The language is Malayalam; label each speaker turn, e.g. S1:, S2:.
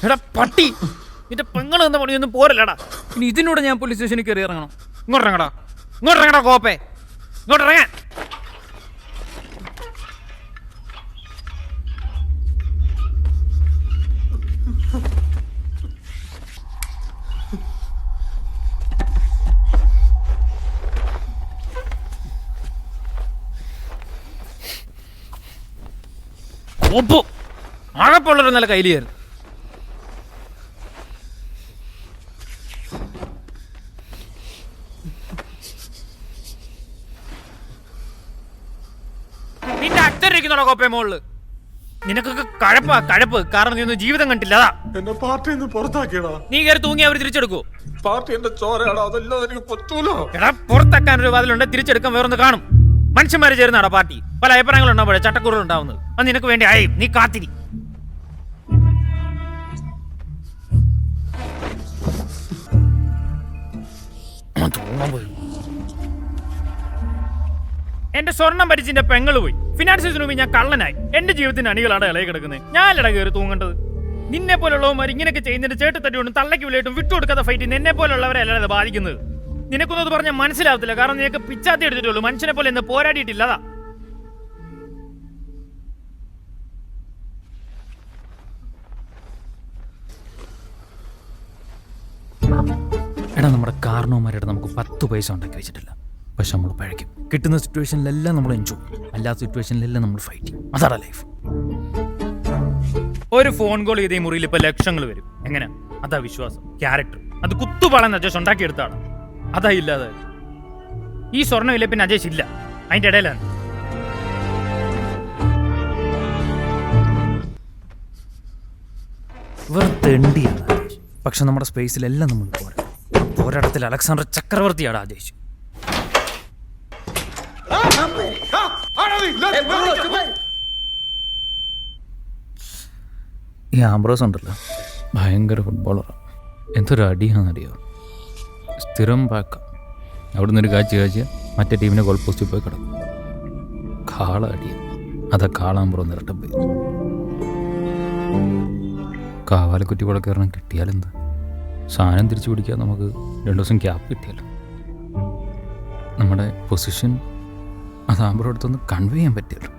S1: എടാ പട്ടി, നിന്റെ പെങ്ങൾ എന്ന പണിയൊന്നും പോരല്ലടാ. ഇനി ഇതിനൂടെ ഞാൻ പോലീസ് സ്റ്റേഷനിൽ കയറി ഇറങ്ങണം. ഇങ്ങോട്ടിറങ്ങടാ കോപ്പേ, ഇങ്ങോട്ടിറങ്ങാൻ. കോപ്പ് ആഴപ്പുള്ളൊരു നല്ല കയ്യിലായിരുന്നു. നിന്റെ അച്ഛനിരിക്കുന്നോടാ കോപ്പേ മോളില്. നിനക്കൊക്കെ കഴപ്പ്. കാരണം നീ ഒന്നും ജീവിതം കണ്ടില്ല. അതാ
S2: എന്നെ പാർട്ടിയിൽ നിന്ന് പുറത്താക്കിയടാ.
S1: നീ കയറി തൂങ്ങി അവർ തിരിച്ചെടുക്കൂ.
S2: പാർട്ടി എന്റെ ചോരയാടാ, അതല്ലാതെ എനിക്ക് പറ്റൂലോ.
S1: എടാ പുറത്താക്കാൻ ഒരു വാതിലുണ്ട്, തിരിച്ചെടുക്കാൻ വേറൊന്ന് കാണും. മനുഷ്യന്മാര് ചേരുന്നാടാ പാർട്ടി. പല അഭിപ്രായങ്ങളും ഉണ്ടാവുമ്പോഴേ ചട്ടക്കുറവ് ഉണ്ടാവുന്നത്. അത് നിനക്ക് വേണ്ടി ആയി, നീ കാത്തിരി. എന്റെ സ്വർണം പരിച്ചിന്റെ പെങ്ങള് പോയി. ഫിനാൻസിന് മുമ്പ് ഞാൻ കള്ളനായി. എന്റെ ജീവിതത്തിന്റെ അണികളാണ് ഇളകി കിടക്കുന്നത്. ഞാനല്ല കയറി തൂങ്ങേണ്ടത്. നിന്നെ പോലുള്ളവന്മാർ ഇങ്ങനെയൊക്കെ ചെയ്യുന്നതിന്റെ ചേട്ടത്തട്ടിയോണ്ടും തള്ളയ്ക്ക് വിലയിട്ടും വിട്ടുകൊടുക്കാത്ത ഫൈറ്റ് എന്നെ പോലുള്ളവരെ അല്ലാതെ ബാധിക്കുന്നത്. നിനക്കൊന്നും അത് പറഞ്ഞാൽ മനസ്സിലാവത്തില്ല. കാരണം നിനക്ക് പിച്ചാത്തി എടുത്തിട്ടുള്ളൂ. മനുഷ്യനെ പോലെ ഇന്ന് പോരാടിയിട്ടില്ല. അതാ എടാ, നമ്മുടെ കാരണവന്മാരുടെ നമുക്ക് 10 പൈസ ഉണ്ടാക്കി വെച്ചിട്ടില്ല. പക്ഷെ നമ്മൾ പഴയ്ക്കും. കിട്ടുന്ന സിറ്റുവേഷനിലെല്ലാം നമ്മൾ എൻജോയ് ചെയ്യും. അല്ലാത്ത സിറ്റുവേഷനിലെല്ലാം നമ്മൾ ഫൈറ്റ് ചെയ്യും. അതാണ് ലൈഫ്. ഒരു ഫോൺ കോൾ ചെയ്ത ഈ മുറിയിൽ ഇപ്പൊ ലക്ഷങ്ങൾ വരും. എങ്ങനെ? അതാ വിശ്വാസം, ക്യാരക്ടർ. അത് കുത്തുപാളെന്ന് അജേഷ് ഉണ്ടാക്കിയെടുത്താണ്. അതാ ഇല്ലാതെ ഈ സ്വർണ്ണമില്ല. പിന്നെ അജേഷ് ഇല്ല, അതിന്റെ ഇടയിലാണ്. വെറുതെ എണ്ടിയാണ് അജേഷ്. പക്ഷെ നമ്മുടെ സ്പേസിലെല്ലാം നമ്മൾ പോരാട്ടത്തിൽ അലക്സാണ്ടർ ചക്രവർത്തിയാണ് അജേഷ്. ഈ ആംബ്രോസ് ഉണ്ടല്ലോ, ഭയങ്കര ഫുട്ബോളറാണ്. എന്തൊരു അടിയാണെന്നറിയോ. സ്ഥിരം പാക്കാം. അവിടെ നിന്നൊരു കാഴ്ച മറ്റേ ടീമിനെ ഗോൾ പോസ്റ്റിൽ പോയി കിടക്കും. കാള അടിയാണ്. അതാ കാളാമ്പ്രോ നിരട്ടം പോയി. കാവാലക്കുറ്റി കൂടെ കയറണം. കിട്ടിയാലെന്ത്? സാധനം തിരിച്ചു പിടിക്കാൻ നമുക്ക് 2 ദിവസം ഗ്യാപ്പ് കിട്ടിയല്ലോ. നമ്മുടെ പൊസിഷൻ അത് ആംബ്രോ അടുത്തൊന്ന് കൺവേ ചെയ്യാൻ പറ്റിയല്ലോ.